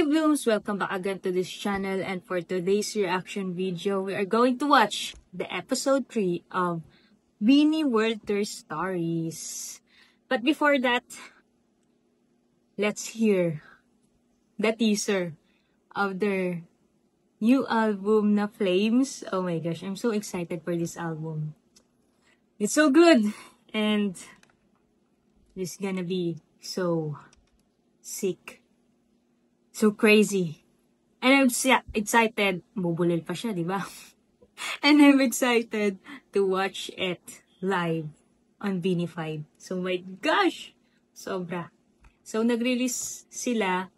Blooms! Welcome back again to this channel, and for today's reaction video, we are going to watch the episode 3 of BINI World Tour Stories. But before that, let's hear the teaser of their new album na Flames. Oh my gosh, I'm so excited for this album. It's so good, and it's gonna be so sick. So crazy. And I'm excited. Bubulil pa siya, di ba? And I'm excited to watch it live on BINI 5. So my gosh! Sobra. So nag-release sila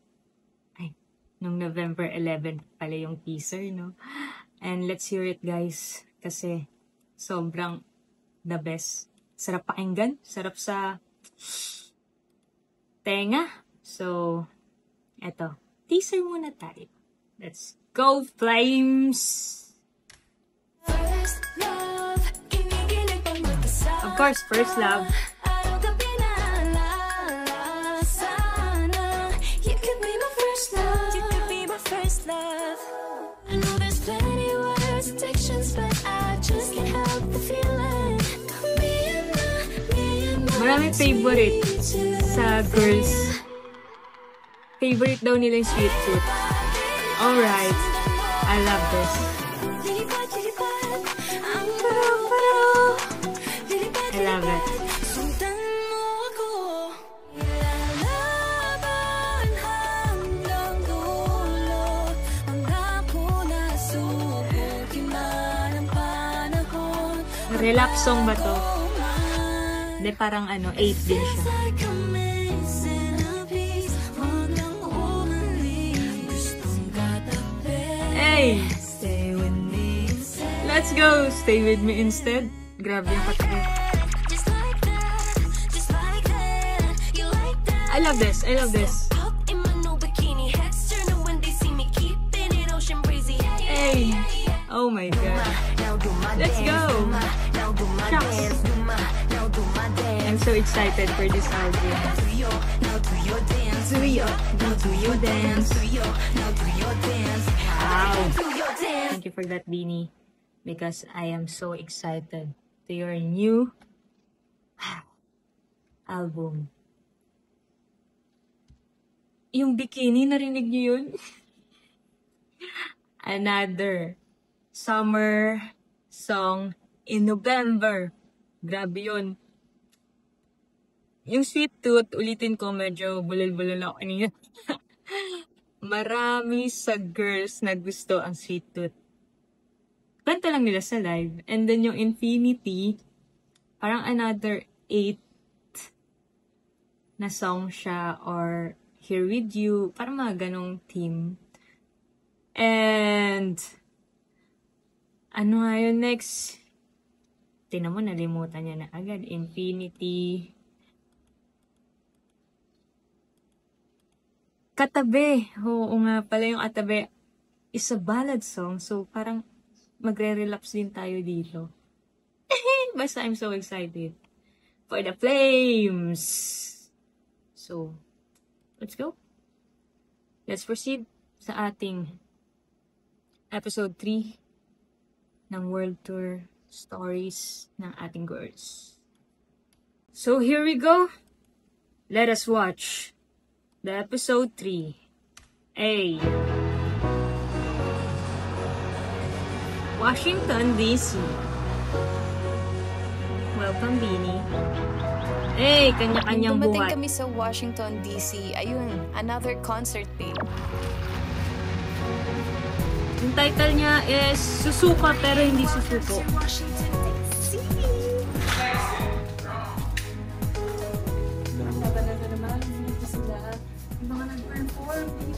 nung November 11 pala yung teaser, no? And let's hear it, guys. Kasi sobrang the best. Sarap pakinggan. Sarap sa tenga. So, eto. Teaser muna tayo. Let's go, Flames! Of course, First Love. Maraming favorite sa girls. Favorite daw nila yung Sweet Tooth. Alright. I love this. I love it. Relapse song ba to? Hindi, parang 8 din siya. Hey! Stay with me. Let's go! Stay with me instead. Grabe yung katabi. I love this. I love this. Hey! Oh my god. Let's go! Shucks. I'm so excited for this album. Wow! Thank you for that, BINI, because I am so excited to your new album. Yung bikini, narinig niyo yun? Another summer song in November. Grabe yun. Yung Sweet Tooth, ulitin ko, medyo bulal-bulal ako kanina. Marami sa girls na gusto ang Sweet Tooth. Kanta lang nila sa live. And then yung Infinity, parang another 8 na song siya, or Here With You, parang mga ganong theme. And ano nga yun next? Tingnan mo, nalimutan niya na agad. Infinity. Katabi. Oo nga pala, yung Katabi is a ballad song. So, parang magre-relapse din tayo dito. Basta I'm so excited for the Flames. So, let's go. Let's proceed sa ating episode 3 ng World Tour Stories ng ating girls. So, here we go. Let us watch the episode 3. Hey. Washington, D.C. Welcome, BINI. Hey, kanya-kanyang buhat. Dumating kami sa Washington, D.C. Ayun, another concert day. Yung title niya is Susuka pero hindi susuko.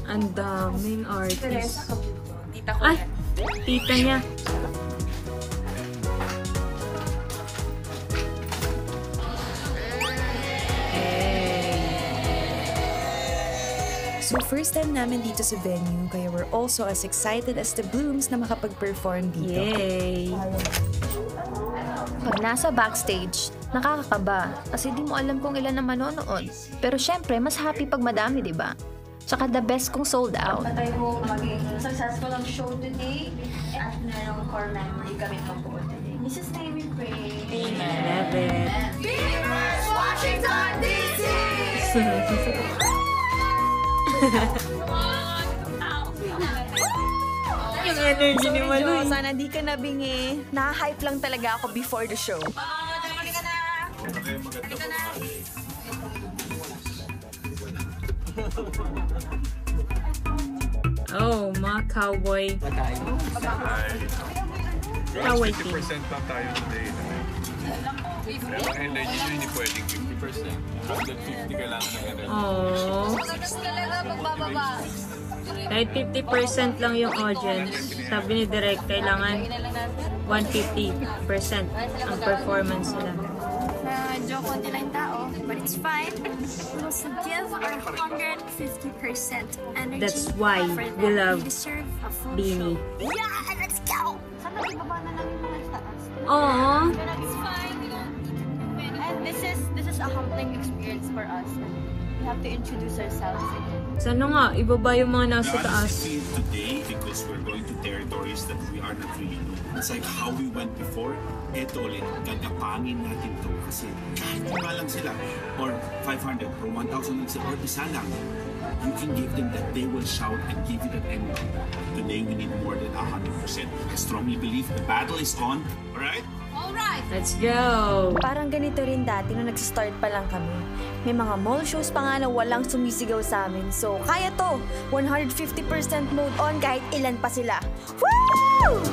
Ang daming artist. Ay, tita niya. So first time namin dito sa venue, kaya we're also as excited as the Blooms na makapag-perform dito. Yay! Pag nasa backstage, nakakakaba kasi di mo alam kung ilan ang manonood. Pero syempre, mas happy pag madami, di ba? Tsaka the best kung sold out. Patay mo maging successful ang show today at merong core memory kami mabuo today. Mrs. Tay, we pray. Love it. Viewers Washington, D.C. Yung energy ni Maloy. Sana di ka nabingi. Na-hype lang talaga ako before the show. Oh, mga cowboy. Cowboy team. 50% lang tayo today. Pero energy nyo hindi pwedeng 50%. 150 kailangan ng energy. Oh. Kahit 50% lang yung audience, sabi ni Direk, kailangan 150% ang performance nila. Medyo konti lang tao, but it's fine. We will give our 150% energy. That's why for we them. love deserve a full Beanie. show. Yeah, let's go! Sana ibaba na lang yung mga taas. Aww. But it's fine. And this is a humbling experience for us. We have to introduce ourselves again. Sana nga, ibaba yung mga nasa Not taas. seen today because we're going to territories that we are not really known. It's like how we went before. Ito ulit, gagapangin natin to kasi kahit iba lang sila or 500 or 1,000 lang sila or isa lang, you can give them that they will shout and give you that energy. Today we need more than 100%. I strongly believe the battle is on. Alright? Let's go! Parang ganito rin dati nung nag-start pa lang kami. May mga mall shows pa nga na walang sumisigaw sa amin. So, kaya to! 150% mode on kahit ilan pa sila. Woo!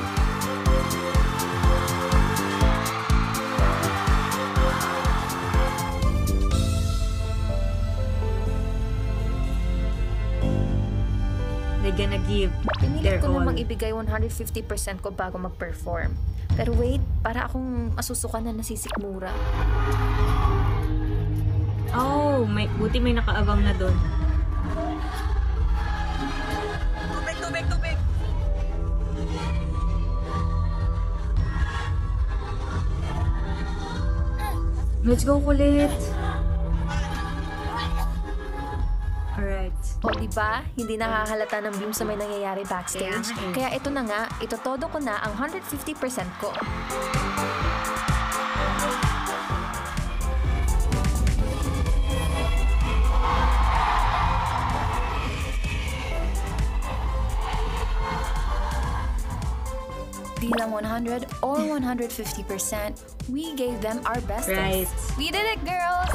They're gonna give Pinilit their ko all. namang ibigay 150% ko bago mag-perform. Pero wait, para akong masusukan na nasisikmura. Oh, buti may nakaabang na doon. Tubig! Let's go kulit! Alright. O diba, hindi nakahalata ng beam sa may nangyayari backstage. Kaya nga eh. Kaya ito na nga, itotodo ko na ang 150% ko. Di lang 100 or 150%, we gave them our best. Right. We did it, girls!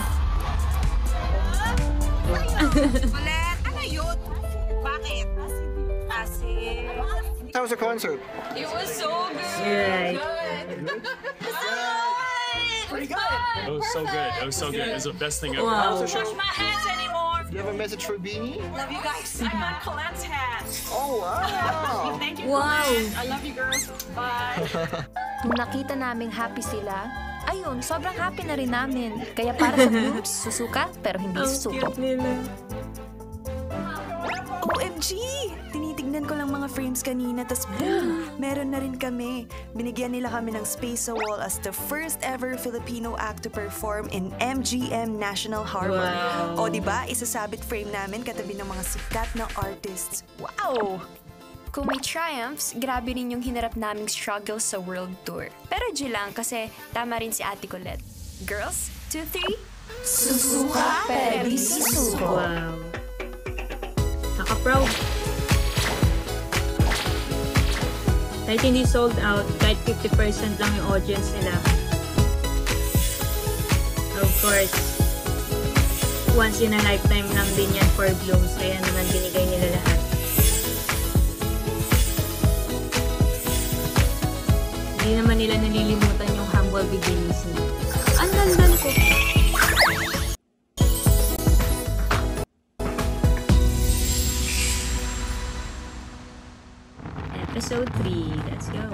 How was the concert? Right. It was so good. It was so good. It was the best thing ever. Wow. How's the show? My hands anymore. Do you have a message for Beanie? Love you guys. I got Colette's hat. Oh, wow. Thank you. Wow. Colette. I love you girls. Bye. Nung nakita naming happy sila, ayun, sobrang happy na rin namin. Kaya para sa Blooms, susuka pero hindi Ang susuko. cute nila. OMG! Tinitignan ko lang mga frames kanina, tas boom! Meron na rin kami. Binigyan nila kami ng space sa wall as the first ever Filipino act to perform in MGM National Harbor. Wow. O diba, isasabit frame namin katabi ng mga sikat na artists. Wow! Kung may triumphs, grabe rin yung hinarap naming struggles sa world tour. Pero G lang kasi tama rin si Ate Colette. Girls, 2, 3. Susuka pero di susuko. Wow. Naka-proud. Kahit hindi sold out, kahit 50% lang yung audience nila. Of course, once in a lifetime lang din yan for Blooms, kaya naman binigay nila lahat. Hindi naman nila nalilimutan yung humble beginnings nila. Ang dandan ko. Episode 3. Let's go.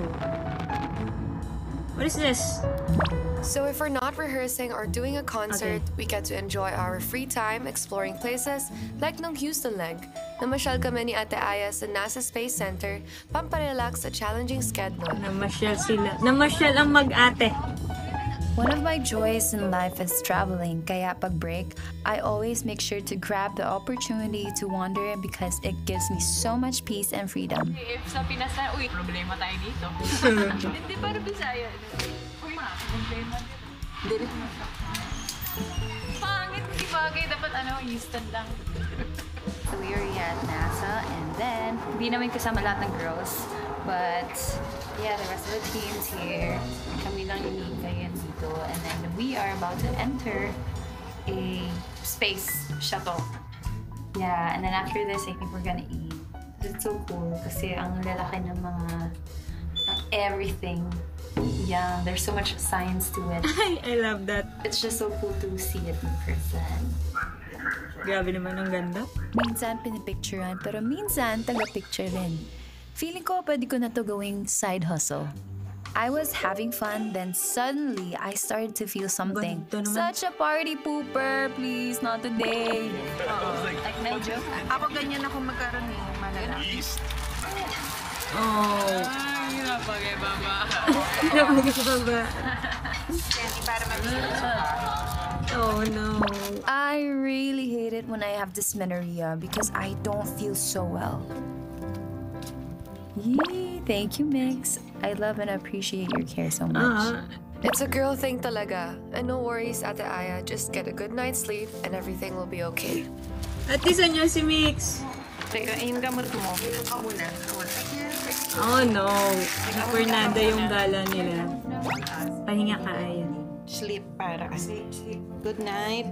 What is this? So if we're not rehearsing or doing a concert, Okay. we get to enjoy our free time exploring places like nung Houston leg. Namasyal kami ni Ate Aya sa NASA Space Center, pamparelax sa challenging schedule. Namasyal sila. Namasyal ang mag-ate. One of my joys in life is traveling, kaya pag break, I always make sure to grab the opportunity to wander because it gives me so much peace and freedom. If sa Pinas na, uy, problema tayo dito. Hindi para Bisaya. Uy, problema dito. Pangit, di bagay. Dapat Houston lang. So we are at NASA, and then, hindi namin kasama lahat ng girls. But, yeah, the rest of the team's here. Kami lang yung ngayon dito. And then we are about to enter a space shuttle. Yeah, and then after this, I think we're gonna eat. It's so cool kasi ang lalaki ng mga everything. Yeah, there's so much science to it. I love that. It's just so cool to see it in person. Grabe naman ang ganda. Minsan pinipicturean, pero minsan taga-picture rin. Feeling ko pwede ko na to gawing side hustle. I was having fun, then suddenly I started to feel something. Such a party pooper, please, not today. Like medyo. Ako ganyan ako magkaroon malala. Oh. Ay, napag-ibaba. Napag-ibaba. Para mabilis. Oh no. I really hate it when I have dysmenorrhea because I don't feel so well. Yee, thank you, Mix. I love and appreciate your care so much. It's a girl thing talaga. And no worries, Ate Aya. Just get a good night's sleep and everything will be okay. At least anyo si Mix. Teka, yung gamot mo. Ako muna. Oh no. Fernanda yung gala nila. Pahinga ka, Aya. Sleep para kasi. Good night.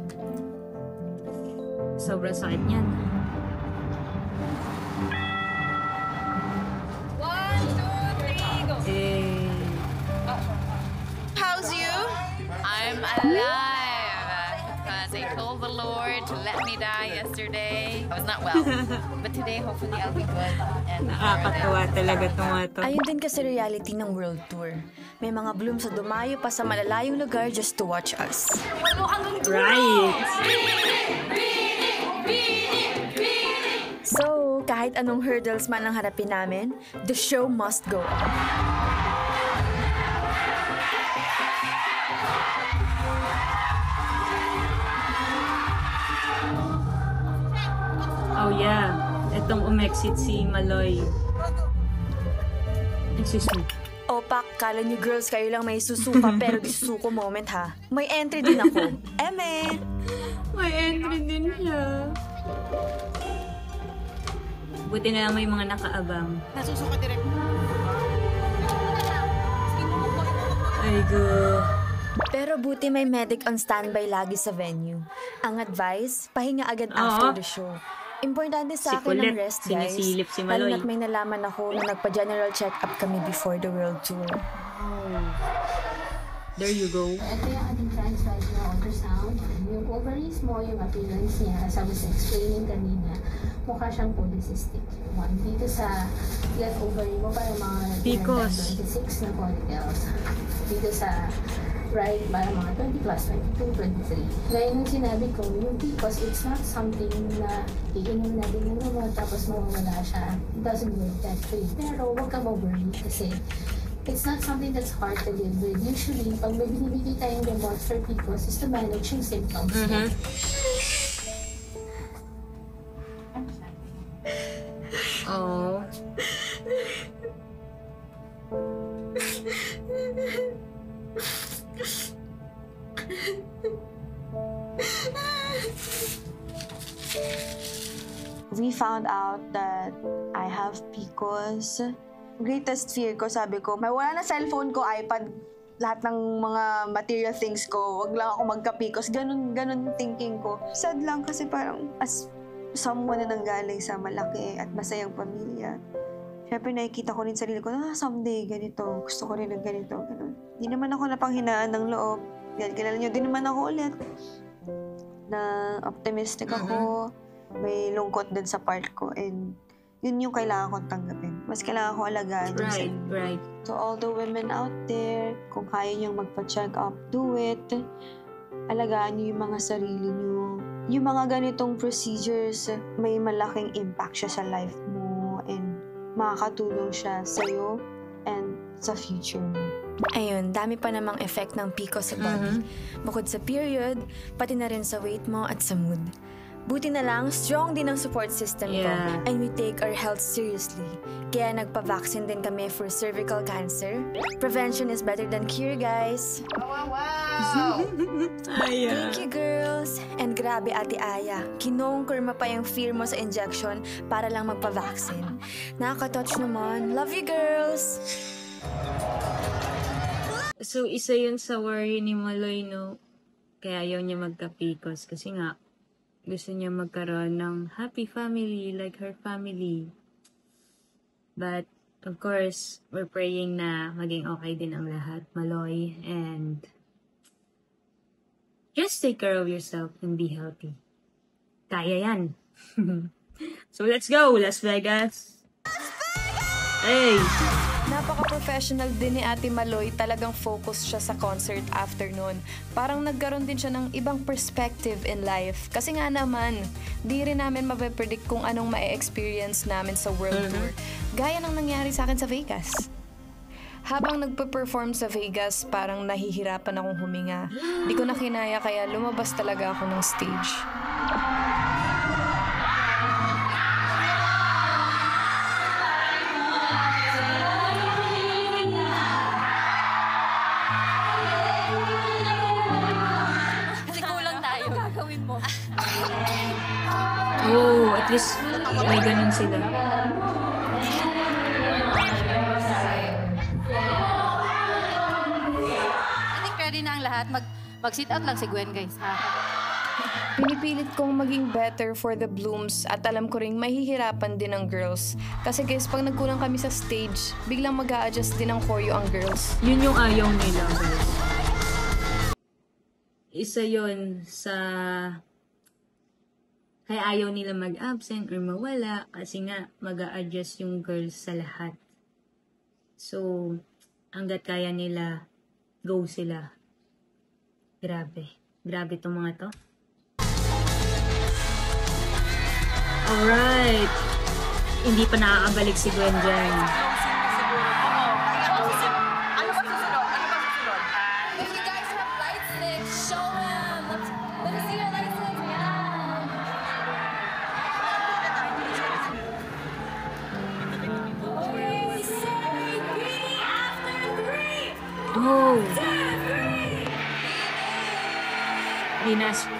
Sobrang sakit niyan. 1, 2, 3, go! Eh. How's you? I'm alive because I told the Lord to let me die yesterday. I was not well, but today hopefully I'll be good. And Nakakatawa talaga itong ato. Ayun din kasi reality ng World Tour. May mga blooms sa dumayo pa sa malalayong lugar just to watch us. Right. So, kahit anong hurdles man ang harapin namin, the show must go on. Oh yeah. Itong umexit si Maloy. Excuse me. Opak, kala niyo girls kayo lang may susuka pero di susuko moment ha. May entry din ako. Eme! May entry din siya. Buti na lang may mga nakaabang. Nasusuka direct. Ay, go. Pero buti may medic on standby lagi sa venue. Ang advice, pahinga agad after the show. Importante sa akin ang rest, guys. Sinisilip si Maloy. Lalo na't may nalaman ako na nagpa-general check-up kami before the World Tour. There you go. Ito yung ating transcribe na ultrasound. Yung ovaries mo, yung appearance niya, as I was explaining kanina, mukha siyang polycystic. One, dito sa left ovary mo, parang mga 26 na follicles. Dito sa right, parang mga 20 plus, 22, 23. Gaya nung sinabi ko, yung PCOS, it's not something na iinom natin ng gamot tapos mawawala siya. It doesn't work that way. Pero huwag ka ma-worry kasi it's not something that's hard to live with. Usually, pag may binibigay tayong gamot for PCOS is to manage yung symptoms. Oh. We found out that I have PCOS. Greatest fear ko, sabi ko, may wala na cellphone ko, iPad, lahat ng mga material things ko, wag lang ako magka-PCOS. Ganun thinking ko. Sad lang kasi parang as someone na nanggaling sa malaki at masayang pamilya, syempre nakikita ko rin sarili ko, someday ganito, gusto ko rin ng ganito, ganun. Di naman ako napanghinaan ng loob. Kilala nyo, di naman ako ulit na optimistic ako. May lungkot din sa part ko and yun yung kailangan kong tanggapin. Mas kailangan ko alagaan yung sarili. Right. So all the women out there, kung kaya niyong magpa-check up, do it. Alagaan niyo yung mga sarili niyo. Yung mga ganitong procedures, may malaking impact siya sa life mo and makakatulong siya sa'yo and sa future mo. Ayun, dami pa namang effect ng PCOS sa body. Bukod sa period, pati na rin sa weight mo at sa mood. Buti na lang, strong din ang support system ko. And we take our health seriously. Kaya nagpa-vaccine din kami for cervical cancer. Prevention is better than cure, guys. Wow! Thank you, girls. And grabe, Ate Aya. Kinongkurma pa yung fear mo sa injection para lang magpa-vaccine. Nakaka-touch naman. Love you, girls! So, isa yun sa worry ni Maloy, no? Kaya ayaw niya magka-PCOS kasi nga, gusto niya magkaroon ng happy family like her family. But, of course, we're praying na maging okay din ang lahat, Maloy. And just take care of yourself and be healthy. Kaya yan. So, let's go, Las Vegas! Hey! Napaka-professional din ni Ate Maloy, talagang focus siya sa concert after nun. Parang nagkaroon din siya ng ibang perspective in life. Kasi nga naman, di rin namin mapipredict kung anong ma-experience namin sa world tour. Gaya ng nangyari sa akin sa Vegas. Habang nagpe-perform sa Vegas, parang nahihirapan akong huminga. Di ko na kinaya kaya lumabas talaga ako ng stage. Oh, at least may ganun sila. I think ready na ang lahat. Mag-sit out lang si Gwen, guys. Pinipilit kong maging better for the Blooms at alam ko ring mahihirapan din ang girls. Kasi guys, pag nagkulang kami sa stage, biglang mag-a-adjust din ang choreo ang girls. Yun yung ayaw nila, guys. Isa yun sa kaya ayaw nila mag-absent or mawala kasi nga mag-a-adjust yung girls sa lahat. So, hanggat kaya nila, go sila. Grabe. Grabe itong mga to. Alright. Hindi pa nakakabalik si Gwen dyan. If you guys have light sticks, show them. Let me see your light sticks. Oh!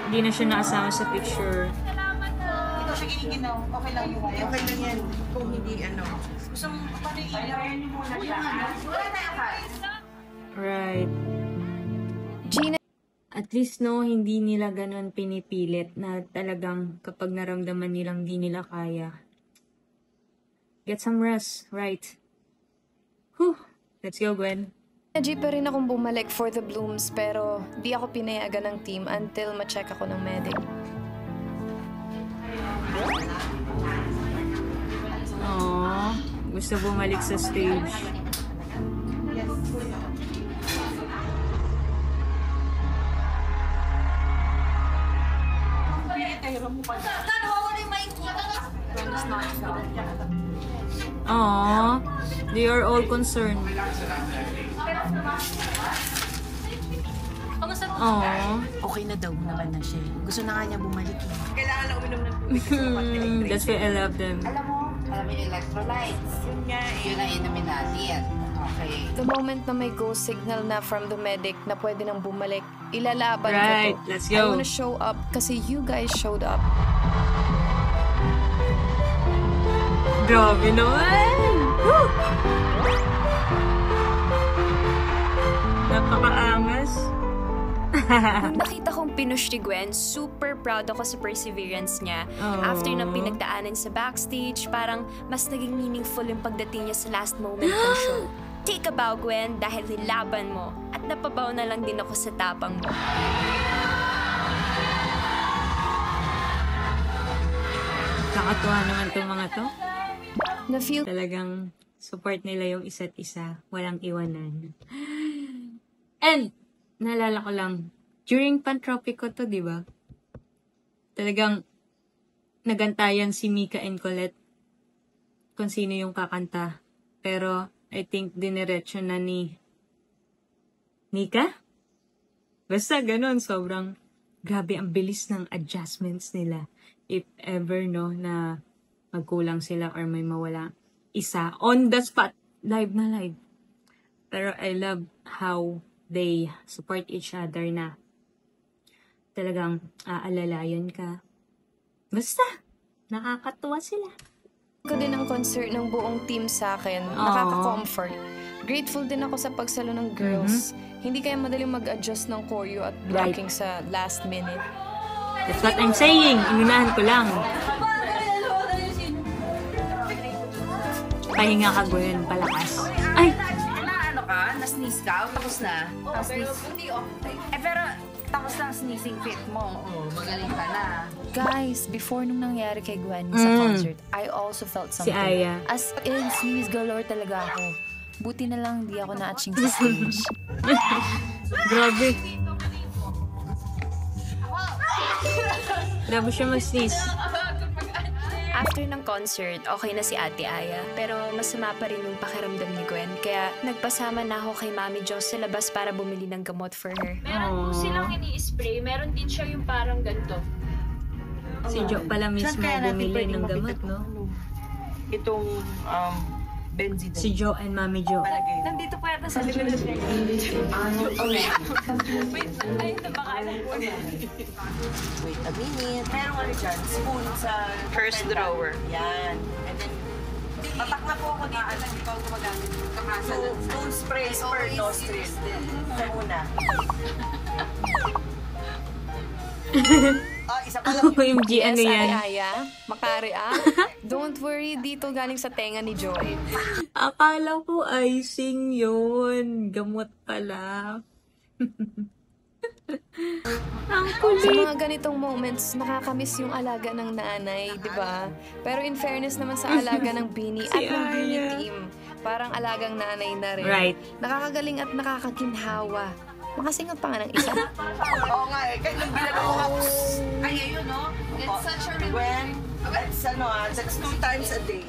Di na siya nakasama sa picture. Ito siya giniginaw. Okay lang yung wire. Okay lang yan. Kung hindi gusto mong panigilan muna siya. Wala tayo ka. Right. Gina, at least no, hindi nila ganun pinipilit na talagang kapag naramdaman nilang di nila kaya. Get some rest, right? Whew! Let's go, Gwen. Jeep pa rin akong bumalik for the Blooms pero di ako pinayagan ng team until ma-check ako ng medic. Aww, gusto bumalik sa stage. Aww, they are all concerned. Aww. Okay na daw naman na siya. Gusto na nga niya bumalik eh. Kailangan na uminom ng tubig. That's why I love them. Alam mo yung electrolytes. Yun nga eh. Yun ang inumin natin. Okay. The moment na may go signal na from the medic na pwede nang bumalik, ilalaban ko Right, to. let's I go. wanna show up kasi you guys showed up. Grabe naman! Woo! Napaka-angas. Nung nakita kong pinush ni Gwen, super proud ako sa perseverance niya. After ng pinagdaanan sa backstage, parang mas naging meaningful yung pagdating niya sa last moment ng show. Take a bow, Gwen, dahil nilaban mo. At napabaw na lang din ako sa tapang mo. Nakatuwa naman itong mga to. Na-feel talagang support nila yung isa't isa. Walang iwanan. And, naalala ko lang, during Pantropico to, di ba? Talagang nagantayan si Mika and Colette kung sino yung kakanta. Pero, I think diniretso na ni Mika? Basta ganun, sobrang grabe ang bilis ng adjustments nila. If ever, no, na magkulang sila or may mawala isa. On the spot, live na live. Pero I love how they support each other na talagang aalalayan ka. Basta, nakakatuwa sila. Ko din ang concert ng buong team sa akin. Nakaka-comfort. Grateful din ako sa pagsalo ng girls. Hindi kaya madaling mag-adjust ng choreo at blocking sa last minute. That's what I'm saying. Inunahan ko lang. Pahinga ka, Gwen. Palakas. Ay! Ano ka? Na-sneeze ka? Tapos na? Pero tapos na ang sneezing fit mo. Magaling ka na. Guys, before nung nangyari kay Gwen sa concert, I also felt something. Si Aya. As in, sneeze galore talaga ako. Buti na lang di ako na-atching sa stage. Grabe. Grabe siya mag-sneeze. After ng concert, okay na si Ate Aya. Pero masama pa rin yung pakiramdam ni Gwen. Kaya nagpasama na ako kay Mami Jo sa labas para bumili ng gamot for her. Meron po silang ini-spray. Meron din siya yung parang ganito. Si Jo pala mismo bumili ng gamot, no? Itong Benzidine. Si Jo and Mami Jo. Nandito po yata sa likod ng Wait, ayun na baka Wait a minute. Merong ano dyan, spoon sa first drawer. Yan. And then, tatak na po ako dito. Ikaw gumagamit. Spoon spray per nostril. Sa una. Isa pa lang. OMG, ano yan? Ate Aya, Makari Don't worry, dito galing sa tenga ni Joy. Akala ko icing yun. Gamot pala. Ang kulit. Sa mga ganitong moments, nakakamiss yung alaga ng nanay, di ba? Pero in fairness naman sa alaga ng Beanie at ng Beanie team, parang alagang nanay na rin. Right. Nakakagaling at nakakaginhawa. Makasingot pa nga ng isa. Oo nga eh. Kaya nung ginagawa ko nga, Ay, ayun, no? It's such a relief. that's 2 times a day.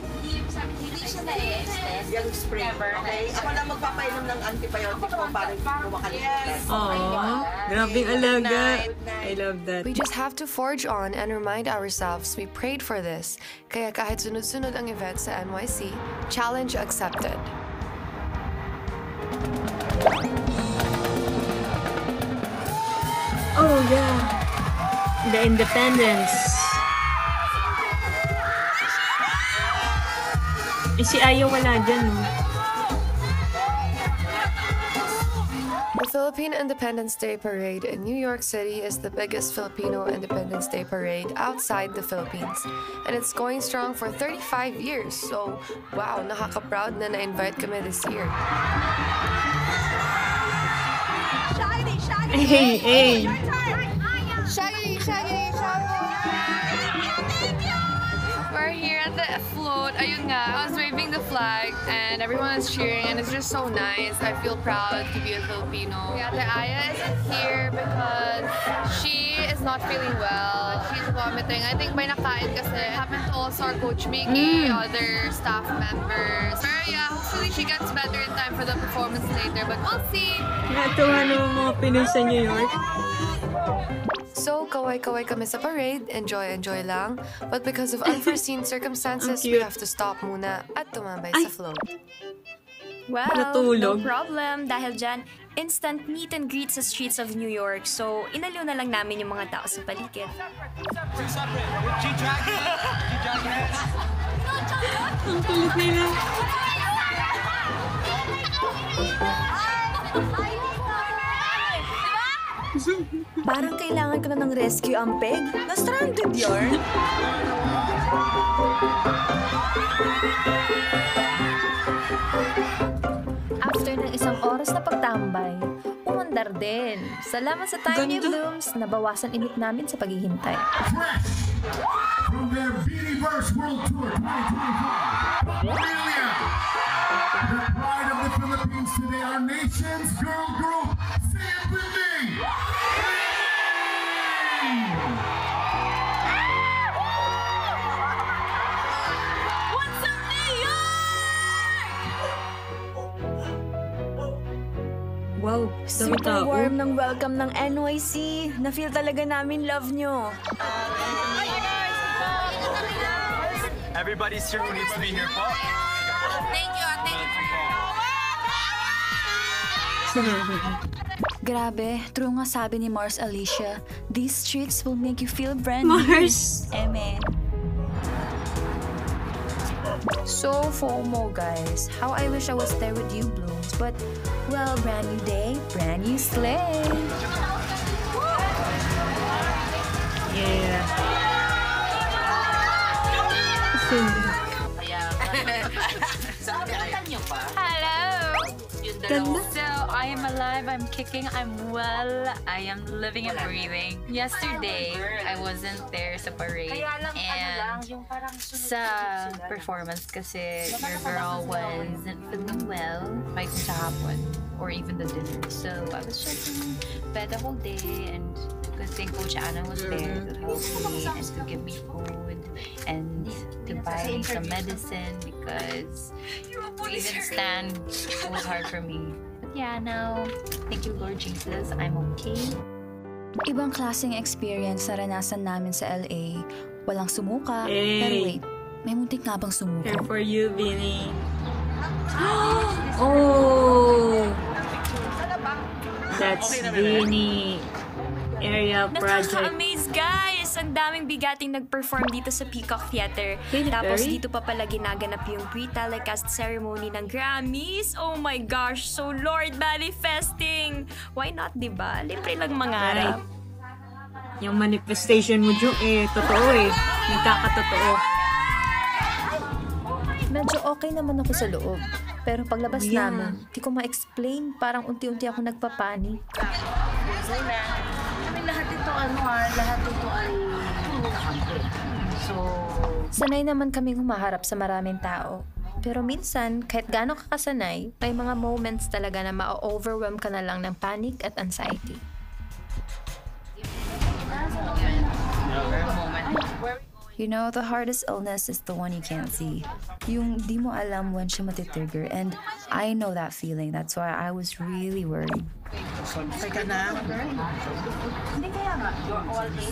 Hindi siya na-extend. Yung spray. Okay? Ako lang magpapainom ng antibiotic ko para hindi ko makalimutan. Aww. Grabing alaga. I love that. We just have to forge on and remind ourselves we prayed for this. Kaya kahit sunod-sunod ang event sa NYC, challenge accepted. Oh, yeah. The Independence. Si Aya wala dyan, no? The Philippine Independence Day Parade in New York City is the biggest Filipino Independence Day parade outside the Philippines. And it's going strong for 35 years. So, wow, nakaka-proud na na-invite kami this year. Hey, hey. Shaggy, Shaggy, We're here at the float. Ayun nga, I was waving the flag and everyone is cheering and it's just so nice. I feel proud to be a Filipino. Ate Aya isn't here because she is not feeling well. She's vomiting. I think by nakain kasi. It happened to also our coach Mickey, other staff members. Pero yeah, hopefully she gets better in time for the performance later. But we'll see. Natuwa naman mga Pinoy sa New York. So, kaway-kaway kami sa parade, enjoy lang. But because of unforeseen circumstances, we have to stop muna at tumambay sa float. Well, Natulog. no problem. Dahil dyan, instant meet and greet sa streets of New York. So, inaliw na lang namin yung mga tao sa paligid. Ang kulit nila. Parang kailangan ko na ng rescue ang peg. Na-stranded yarn. After ng isang oras na pagtambay, umandar din. Salamat sa Tiny Blooms, nabawasan init namin sa paghihintay. From their Beanieverse World Tour 2025, Amelia, the pride of the Philippines today, our nation's girl group, say it with me! What's up, New York? Wow, dami Super tao. warm ng welcome ng NYC. Na-feel talaga namin love nyo. Everybody's here who needs to be here po. Thank you. Grabe, true nga sabi ni Mars Alicia, these streets will make you feel brand new. Mars! Eme. So FOMO, guys. How I wish I was there with you, Blooms. But, well, brand new day, brand new slay. Yeah. Hello! Ganda. So, I am alive, I'm kicking, I'm well, I am living and breathing. Yesterday, I wasn't there sa parade. And sa performance kasi your girl wasn't feeling well right sa hapon or even the dinner. So, I was just in bed the whole day and good thing Coach Anna was there to help me and to give me food and to buy me some medicine because we didn't stand. It was hard for me. But yeah, now, thank you Lord Jesus, I'm okay. Ibang klaseng experience na naranasan namin sa LA. Walang sumuka. Hey. Pero wait, may muntik nga bang sumuka? Here for you, Vinny. Oh! That's Vinny. Area Project. Nakaka-amaze, guys! Ang daming bigating nag-perform dito sa Peacock Theater. Katy Tapos Perry? dito pa pala ginaganap yung pre-telecast ceremony ng Grammys. Oh my gosh! So, Lord, manifesting! Why not, diba? Libre lang mangarap. Yung manifestation mo, Jo, totoo nagkakatotoo. Medyo okay naman ako sa loob. Pero paglabas namin, di ko ma-explain. Parang unti-unti ako nagpapanik. Lahat ito ay kakampi. So, Sanay naman kaming humaharap sa maraming tao. Pero minsan, kahit gaano kakasanay, may mga moments talaga na ma-overwhelm ka na lang ng panic at anxiety. You know, the hardest illness is the one you can't see. Yung di mo alam when siya matitrigger, and I know that feeling. That's why I was really worried. okay ka na? Hindi kaya nga. You're all in.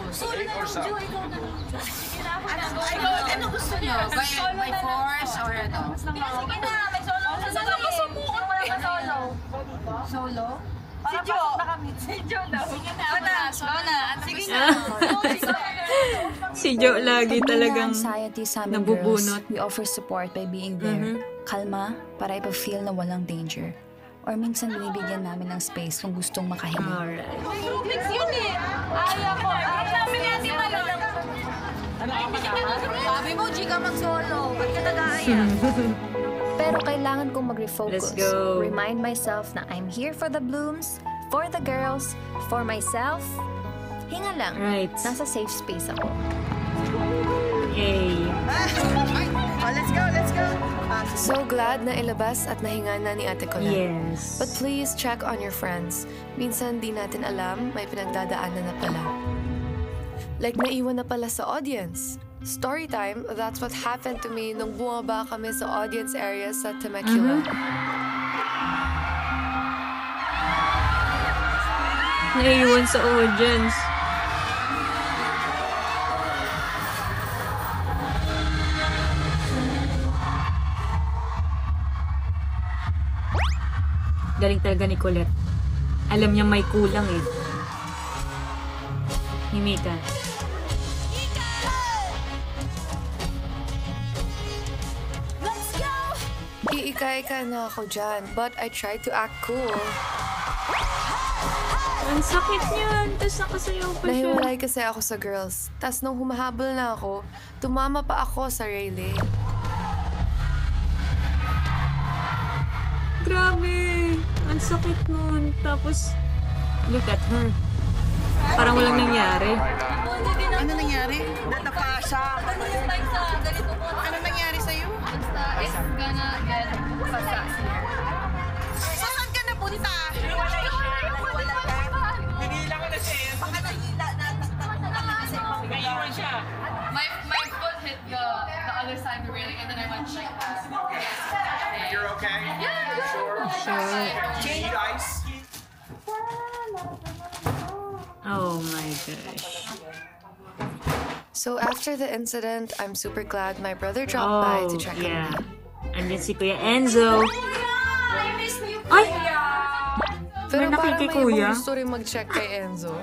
Solo na lang, Jo. Ano gusto niyo? By force or ano? Sige na, may solo. Wala ka solo. Solo? Si Jo. Si Jo daw. Sige na. Sige na. Si Jo lagi talagang Anxiety sa amin nabubunot. girls, we offer support by being there. Kalma, para ipa-feel na walang danger. Or minsan binibigyan namin ng space kung gustong makahinga. Alright. Mix yun eh. Ayaw ko. Sabi nga si Malo. Sabi mo, G ka mag-solo. Ba't ka nag-aaya? Pero kailangan kong mag-refocus. Let's go. Remind myself na I'm here for the Blooms, for the girls, for myself. Hinga lang. Right. Nasa safe space ako. Yay. Let's go. So glad na ilabas at nahinga na ni Ate Colette. Yes. But please check on your friends. Minsan di natin alam, may pinagdadaanan na pala. Like naiwan na pala sa audience. Story time, that's what happened to me nung bumaba kami sa audience area sa Temecula. Naiiwan sa audience. Galing talaga ni Colette. Alam niya may kulang eh. Ni Mika. Iika-ika na ako dyan, but I tried to act cool. Ang sakit niyan. Tapos nakasayaw pa siya. Nahiwalay kasi ako sa girls. Tapos nung humahabol na ako, tumama pa ako sa railing. Grabe. Ang sakit nun. Tapos, look at her. Parang walang nangyari. Ano nangyari? Natapa siya. Ano nangyari sa'yo? It's gonna get basa here. Saan ka napunta? Nagihila ko na siya. Baka nahila na. Naiiwan siya. My foot hit the other side of the railing and then I went like that. You're okay? Yeah. See you guys. Oh my gosh. So after the incident, I'm super glad my brother dropped by to check on me. Andyan si Kuya Enzo. Ay! Pero May parang may nakikikuya. ibang gusto rin mag-check kay Enzo.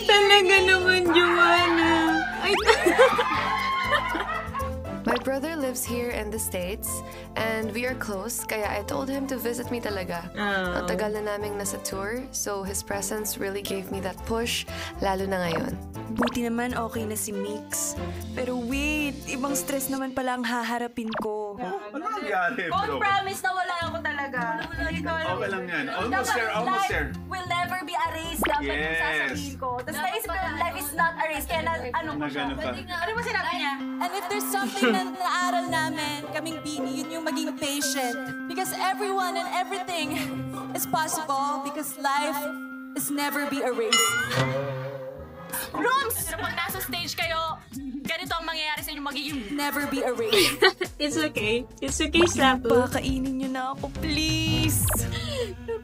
Talaga naman, Joanna. Ay, My brother lives here in the States and we are close, kaya I told him to visit me talaga. Ang tagal na naming nasa tour, so his presence really gave me that push, lalo na ngayon. Buti naman okay na si Mix. Pero wait, ibang stress naman pala ang haharapin ko. Ano nangyari, bro? Promise na wala ako talaga. Okay lang yan. Almost there, almost there. Will never be a race. Dapat yung sasabihin ko. Tapos naisip ko, life is not a race. Kaya ano ko siya. Ano ba sinabi niya? And if there's something na naaral namin, kaming Bini, yun yung maging patient. Because everyone and everything is possible because life is never be a race. Rooms! Pero pag nasa stage kayo, ganito ang mangyayari sa inyo magiging never be a race. It's okay. It's okay, Sapo. Pakainin niyo na ako, please.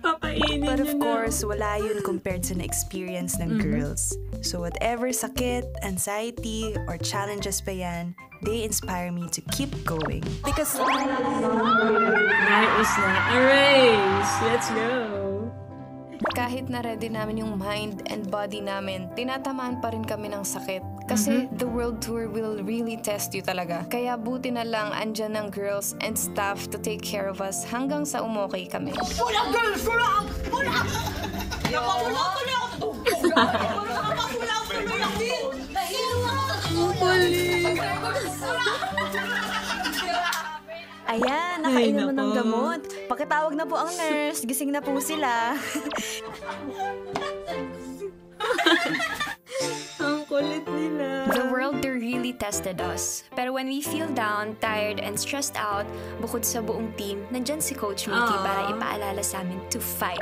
Papainin But niyo of na. course, wala yun compared sa na-experience ng girls. So whatever sakit, anxiety, or challenges pa yan, they inspire me to keep going. Because That is not a race. Let's go. Kahit na ready namin yung mind and body namin, tinatamaan pa rin kami ng sakit. Kasi the world tour will really test you talaga. Kaya buti na lang andyan ng girls and staff to take care of us hanggang sa umokay kami. Kulang, girls! Kulang! Kulang! Napakulang tuloy ako sa tubig! Napakulang tuloy ako! Nahilo ako! ayan, nakainom mo ng gamot. Pakitawag na po ang nurse. Gising na po sila. Ang kulit nila. The world really tested us. Pero when we feel down, tired, and stressed out, bukod sa buong team, nandyan si Coach Mickey para ipaalala sa amin to fight.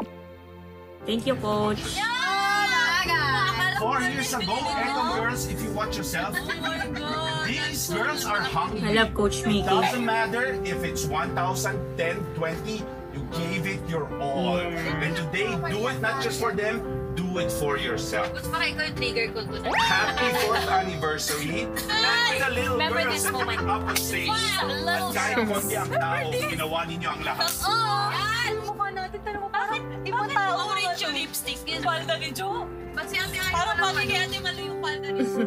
Thank you, Coach. 4 years ago, Echo girls, if you watch yourself, these girls are hungry. I love Coach Mickey. It doesn't matter if it's 1,000, 10, 20, you gave it your all. And today, do it not just for them, do it for yourself. Baka ikaw yung trigger ko. Happy 4th anniversary. And the little Remember girls this moment. up on stage. At kahit konti ang tao, ginawa ninyo ang lahat. Mukha natin, tanong mo, bakit ibang tao orange yung lipstick? Yung palda ni Jo? Ba't si Ate Ay parang bagay kay Ate Malu yung palda ni Jo?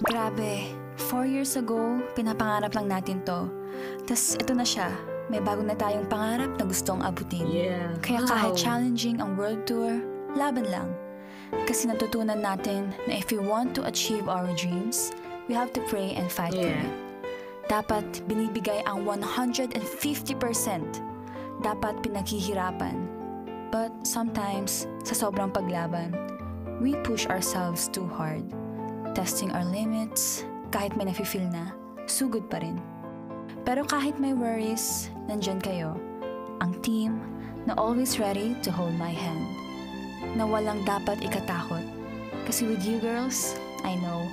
Grabe, 4 years ago, pinapangarap lang natin to. Tas ito na siya, may bago na tayong pangarap na gustong abutin. Kaya kahit challenging ang world tour, laban lang. Kasi natutunan natin na if we want to achieve our dreams, we have to pray and fight for it. Dapat binibigay ang 150%. Dapat pinaghihirapan. But sometimes, sa sobrang paglaban, we push ourselves too hard. Testing our limits, kahit may nafe-feel na, sugod pa rin. Pero kahit may worries, nandyan kayo. Ang team na always ready to hold my hand. Na walang dapat ikatakot. Kasi with you girls, I know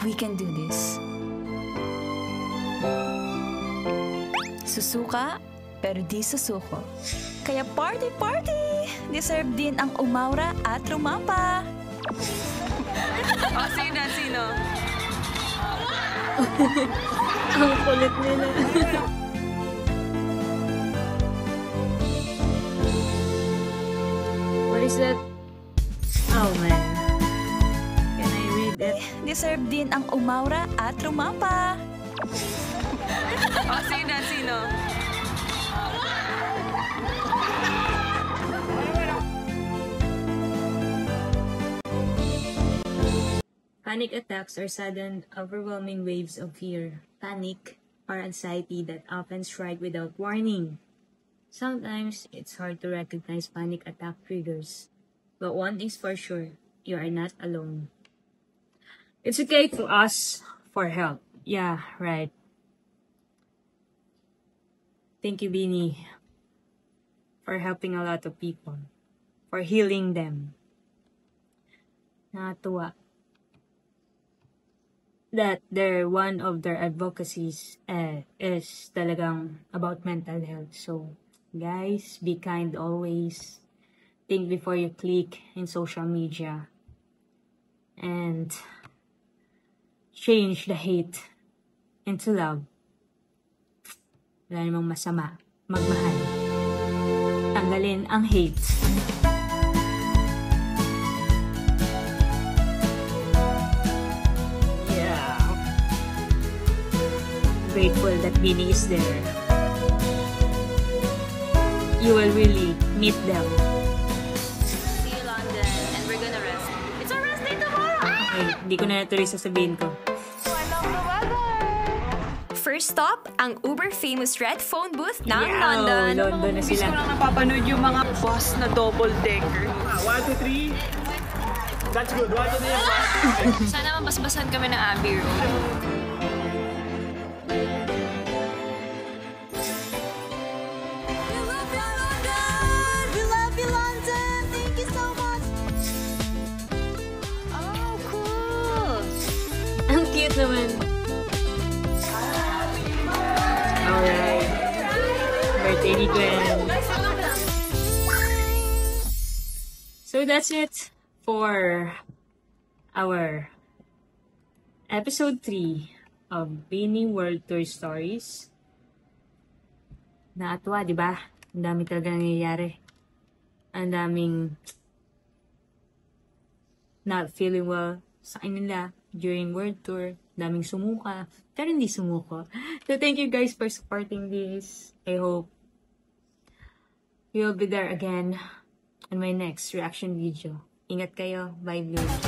we can do this. Susuka, pero di susuko. Kaya party, party! Deserve din ang umaura at rumapa. Sino? Sino? Ang kulit nila. What is that? Oh man. Can I read that? Deserve din ang umaura at rumapa. Sino? Panic attacks are sudden, overwhelming waves of fear, panic, or anxiety that often strike without warning. Sometimes, it's hard to recognize panic attack triggers. But one thing's for sure, you are not alone. It's okay to ask for help. Yeah, right. Thank you, Bini, for helping a lot of people, for healing them. Nakatuwa. that one of their advocacies is talagang about mental health. So, guys, be kind always. Think before you click in social media. And change the hate into love. Wala namang masama. Magmahal. Tanggalin ang hate. Grateful that Beanie is there. You will really meet them. See you, London, and we're gonna rest. It's our rest day tomorrow! Okay, hindi ko na natuloy sasabihin ko. First stop, ang uber-famous red phone booth ng Yeah, London. London na sila. Gusto ko lang napapanood yung mga bus na double-decker. 1, 2, 3. That's good. 1, 2, 3. Sana mabasbasan kami ng Abbey Road. Ang cute naman. Alright. Birthday ni Gwen. So that's it for our episode 3 of Beanie World Tour Stories. Nakatuwa, di ba? Ang dami talaga nangyayari. Ang daming not feeling well sa kanila during World Tour. Daming sumuka, pero hindi sumuko. So thank you guys for supporting this. I hope you'll be there again on my next reaction video. Ingat kayo. Bye, viewers.